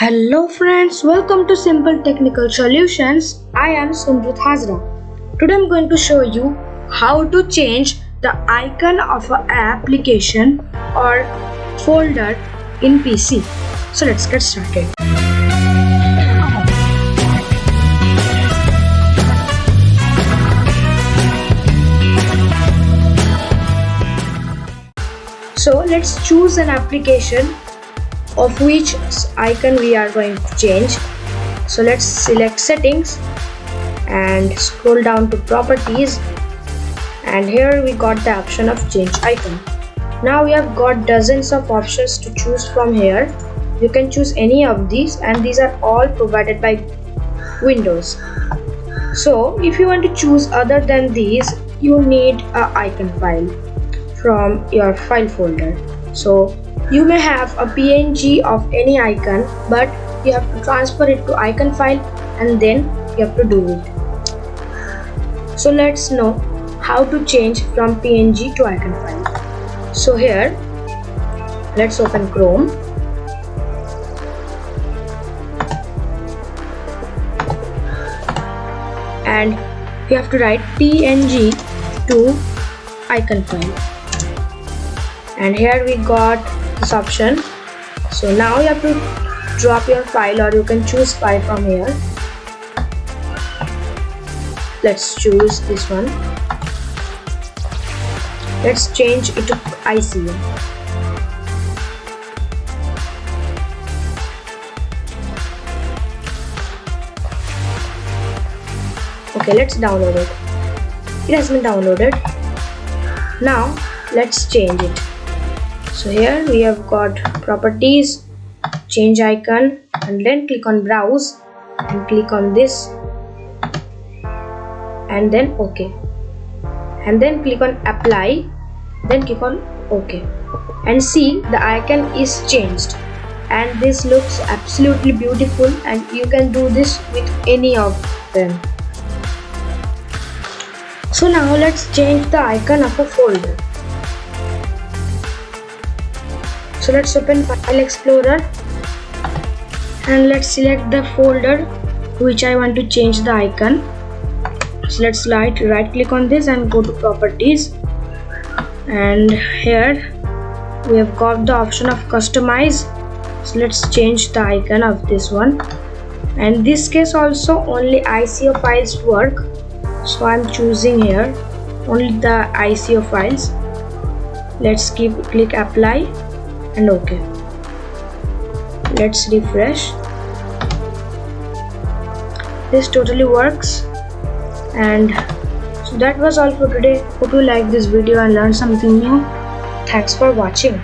Hello friends, welcome to Simple Technical Solutions. I am Sumrit Hazra. Today I'm going to show you how to change the icon of an application or folder in PC. So let's get started. So let's choose an application of which icon we are going to change. So let's select settings and scroll down to properties, and here we got the option of change icon. Now we have got dozens of options to choose from here. You can choose any of these, and these are all provided by Windows. So if you want to choose other than these, you need an icon file from your file folder. So you may have a PNG of any icon, but you have to transfer it to icon file and then you have to do it. So let's know how to change from PNG to icon file. So here, let's open Chrome. And you have to write PNG to icon file. And here we got this option. So now you have to drop your file, or you can choose file from here. Let's choose this one. Let's change it to ICO. Okay, let's download it. It has been downloaded. Now let's change it. So here we have got properties, change icon, and then click on browse and click on this and then OK, and then click on apply, then click on OK, and see the icon is changed, and this looks absolutely beautiful, and you can do this with any of them. So now let's change the icon of a folder. So let's open File Explorer and let's select the folder which I want to change the icon. So let's right click on this and go to properties, and here we have got the option of customize. So let's change the icon of this one, and in this case also only ICO files work, so I'm choosing here only the ICO files. Let's click apply and OK. Let's refresh. This totally works. And so that was all for today. Hope you liked this video and learned something new. Thanks for watching.